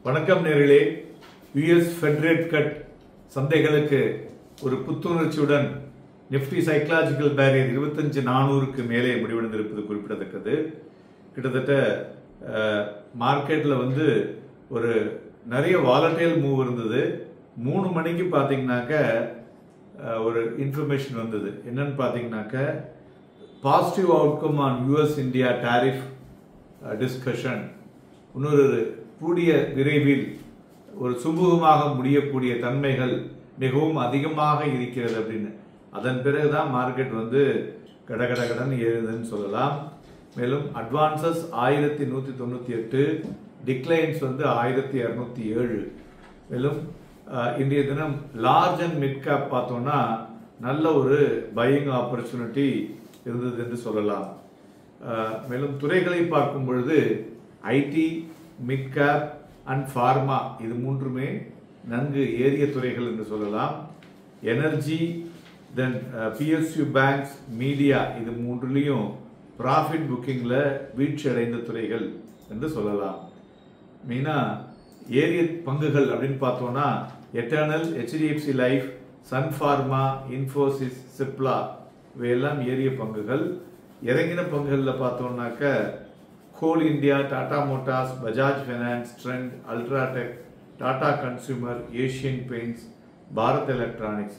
வணக்கம் நேர்களே. US federate cut சந்தைகளுக்கு ஒரு புத்துணர்ச்சியுடன் நிஃப்டி சைக்கலாஜிக்கல் பேரியர் 25,400க்கு மேலே முடிவடைந்திருப்பது குறிப்பிடத்தக்கது. கிட்டத்தட்ட மார்க்கெட்டில் ஒரு நிறைய வாலட்டைல் மூவ் இருந்தது. 3 மணிக்கு பார்த்தீங்கன்னாக்க ஒரு இன்ஃபர்மேஷன் வந்தது. என்னன்னு பார்த்தீங்கன்னாக்க positive outcome on US India tariff discussion இன்னொரு கூடிய விரைவில் ஒரு சுமூகமாக முடியக்கூடிய தன்மைகள் மிகவும் அதிகமாக இருக்கிறது அப்படின்னு. அதன் பிறகுதான் மார்க்கெட் கடகடகடன் ஏறுதுன்னு சொல்லலாம். மேலும் அட்வான்சஸ் 1198, டிக்ளைன்ஸ் 1207. மேலும் இன்றைய தினம் லார்ஜ் அண்ட் மிட் கேப் பார்த்தோம்னா நல்ல ஒரு பையிங் ஆப்பர்ச்சுனிட்டி இருந்தது என்று சொல்லலாம். மேலும் துறைகளை பார்க்கும் பொழுது IT, mid cap and pharma இது மூன்றுமே நன்கு ஏறிய துறைகள் என்று சொல்லலாம். Energy, then PSU banks, media இது மூன்றுலையும் ப்ராஃபிட் புக்கிங்கில் வீழ்ச்சி அடைந்த துறைகள் என்று சொல்லலாம். மெயினாக ஏரிய பங்குகள் அப்படின்னு பார்த்தோம்னா Eternal, HDFC Life, Sun Pharma, Infosys, Cipla இவையெல்லாம் ஏரிய பங்குகள். இறங்கின பங்குகளில் பார்த்தோம்னாக்க Coal India, Tata Motors, Bajaj Finance, Trent, UltraTech, Tata Consumer, Asian Paints, Bharat Electronics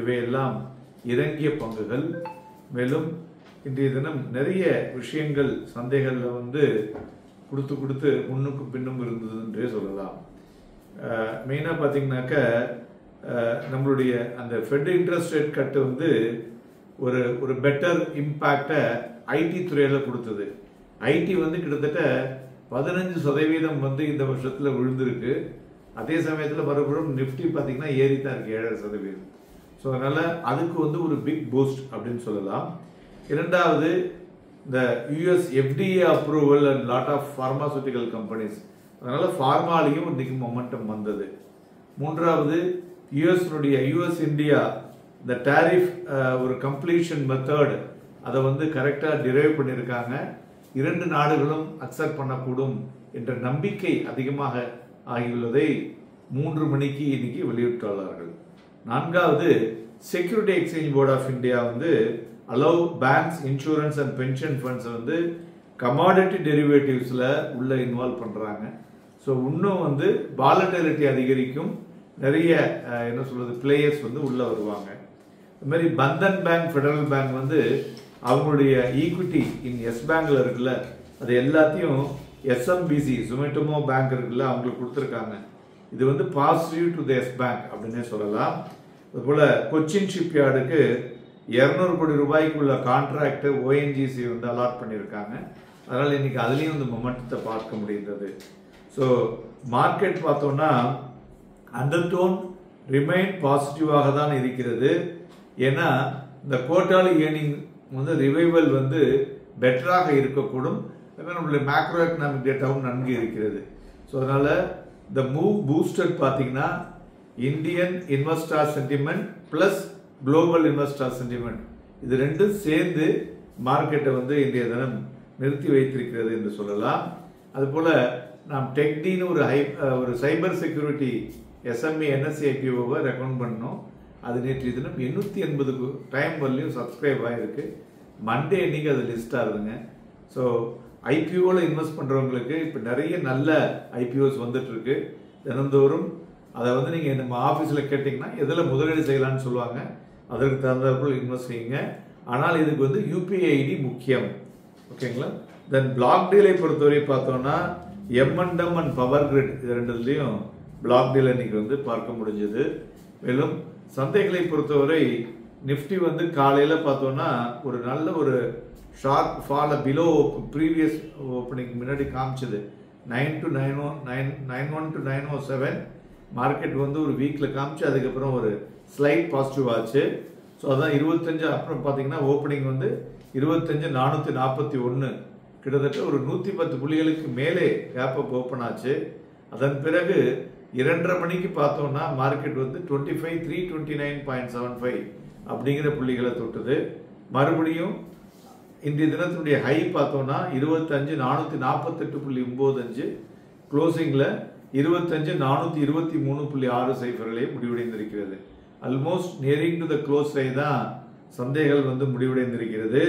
இவையெல்லாம் இறங்கிய பங்குகள். மேலும் இன்றைய தினம் நிறைய விஷயங்கள் சந்தைகளில் கொடுத்து முன்னுக்கும் பின்னும் இருந்தது என்றே சொல்லலாம். மெயினாக பார்த்தீங்கன்னாக்க நம்மளுடைய அந்த ஃபெட் இன்ட்ரெஸ்ட் ரேட் கட்டு ஒரு பெட்டர் இம்பேக்டை ஐடி துறையில் கொடுத்தது. ஐடி கிட்டத்தட்ட 15% இந்த வருஷத்தில் விழுந்திருக்கு. அதே சமயத்தில் மறுபடியும் நிஃப்டி பார்த்தீங்கன்னா ஏறி தான் இருக்கு 7%. ஸோ அதனால அதுக்கு ஒரு பிக் பூஸ்ட் அப்படின்னு சொல்லலாம். இரண்டாவது, இந்த US FDA approval and lot of pharmaceutical companies, அதனால ஃபார்மாலையும் இன்னைக்கு மொமெண்டம் வந்தது. மூன்றாவது, யூஎஸ் இந்தியா இந்த டாரிஃப் ஒரு கம்ப்ளீஷன் மெத்தட் அதை கரெக்டாக டிரைவ் பண்ணியிருக்காங்க. 2 நாடுகளும் அக்செப்ட் பண்ணக்கூடும் என்ற நம்பிக்கை அதிகமாக ஆகியுள்ளதை 3 மணிக்கு இன்னைக்கு வெளியிட்டுள்ளார்கள். நான்காவது, Security Exchange Board of India allow banks, insurance and pension funds commodity டெரிவேட்டிவ்ஸில் உள்ள இன்வால்வ் பண்ணுறாங்க. ஸோ இன்னும் வாலட்டிலிட்டி அதிகரிக்கும், நிறைய பிளேயர்ஸ் உள்ள வருவாங்க. இது மாதிரி பந்தன் பேங்க், ஃபெடரல் பேங்க் அவங்களுடைய ஈக்விட்டி இன் எஸ் பேங்க்ல இருக்குல்ல, அது எல்லாத்தையும் எஸ்எம்பிசி சுமேட்டோமோ பேங்க் இருக்குல்ல அவங்களுக்கு கொடுத்துருக்காங்க. இது positive to the Yes Bank அப்படின்னே சொல்லலாம். அதுபோல கொச்சின் ஷிப்யார்டுக்கு 200 கோடி ரூபாய்க்கு உள்ள கான்ட்ராக்ட் ஓஎன்ஜிசி அலாட் பண்ணியிருக்காங்க. அதனால இன்னைக்கு அதுலேயும் மொமெண்டத்தை பார்க்க முடிந்தது. ஸோ மார்க்கெட் பார்த்தோம்னா அண்டர்டோன் ரிமைன் பாசிட்டிவாக தான் இருக்கிறது. ஏன்னா இந்த குவார்டர்லி ஏர்னிங் ரிவைவல் பெட்டராக இருக்கக்கூடும். நம்மளுடைய மேக்ரோ எக்கனாமிக் டேட்டாவும் நன்கு இருக்கிறது. ஸோ அதனால இந்த மூவ் பூஸ்டட் பார்த்தீங்கன்னா Indian investor sentiment plus global investor sentiment இது ரெண்டும் சேர்ந்து மார்க்கெட்டை இன்றைய தினம் நிறுத்தி வைத்திருக்கிறது என்று சொல்லலாம். அதுபோல நாம் டெக்டின்னு ஒரு சைபர் செக்யூரிட்டி எஸ்எம்இ என்எஸ்சி ஐபிஓவை ரெக்கமெண்ட் பண்ணோம். அது நேற்று தினம் 880 டைம் வரலையும் சப்ஸ்கிரைப் ஆகிருக்கு. மண்டே அன்னைக்கு அது லிஸ்ட் ஆகுதுங்க. ஸோ ஐபிஓவில் இன்வெஸ்ட் பண்ணுறவங்களுக்கு இப்போ நிறைய நல்ல ஐபிஓஸ் இருக்கு தினந்தோறும். அதை நீங்கள் நம்ம ஆஃபீஸில் கேட்டிங்கன்னா எதில் முதலீடு செய்யலாம்னு சொல்லுவாங்க. அதற்கு தகுந்தாற்போல் இன்வெஸ்ட் செய்யுங்க. ஆனால் இதுக்கு யூபிஐ ஐடி முக்கியம். ஓகேங்களா? தென் பிளாக் டீலை பொறுத்தவரை பார்த்தோம்னா எம்என்டம் அண்ட் பவர் கிரிட் இது ரெண்டுலையும் பிளாக் டீல் இன்னைக்கு பார்க்க முடிஞ்சது. மேலும் சந்தைகளை பொறுத்தவரை நிஃப்டி காலையில் பார்த்தோம்னா ஒரு நல்ல ஒரு ஷார்ப் ஃபால பிலோ ப்ரீவியஸ் ஓப்பனிங் முன்னாடி காமிச்சது 991 to 907. மார்க்கெட் ஒரு வீக்கில் காமிச்சு அதுக்கப்புறம் ஒரு ஸ்லைட் பாசிட்டிவ் ஆச்சு. ஸோ அதான் 25 அப்புறம் பார்த்தீங்கன்னா ஓப்பனிங் 25,441 கிட்டத்தட்ட ஒரு 110 புள்ளிகளுக்கு மேலே கேப் அப் ஓப்பன் ஆச்சு. அதன் பிறகு 2:30 மணிக்கு பார்த்தோம்னா மார்க்கெட் 25,329.75 அப்படிங்கிற புள்ளிகளை தொட்டது. மறுபடியும் இன்றைய தினத்தினுடைய ஹை பார்த்தோம்னா 25,448.95 க்ளோசிங்கில் 25,423.60 முடிவடைந்திருக்கிறது. Almost nearing to the close தான் சந்தைகள் முடிவடைந்திருக்கிறது.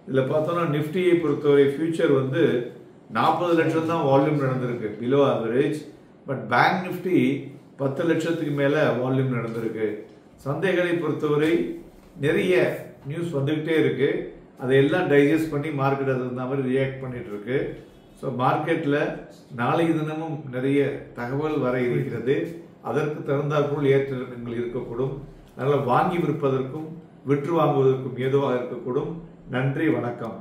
இதில் பார்த்தோம்னா நிஃப்டியை பொறுத்தவரை ஃபியூச்சர் 40 லட்சம் தான் வால்யூம் நடந்திருக்கு, below average. But bank Nifty 10 லட்சத்துக்கு மேலே வால்யூம் நடந்திருக்கு. சந்தைகளை பொறுத்தவரை நிறைய நியூஸ் வந்துகிட்டே இருக்கு. அதையெல்லாம் டைஜஸ்ட் பண்ணி மார்க்கெட் அது தகுந்த மாதிரி ரியாக்ட் பண்ணிட்டு இருக்கு. ஸோ மார்க்கெட்டில் நாளைய தினமும் நிறைய தகவல் வர இருக்கிறது. அதற்கு தகுந்தாற்போல் ஏற்ற இறக்கங்கள் இருக்கக்கூடும். அதனால் வாங்கி விற்பதற்கும் விற்று வாங்குவதற்கும் ஏதுவாக இருக்கக்கூடும். நன்றி, வணக்கம்.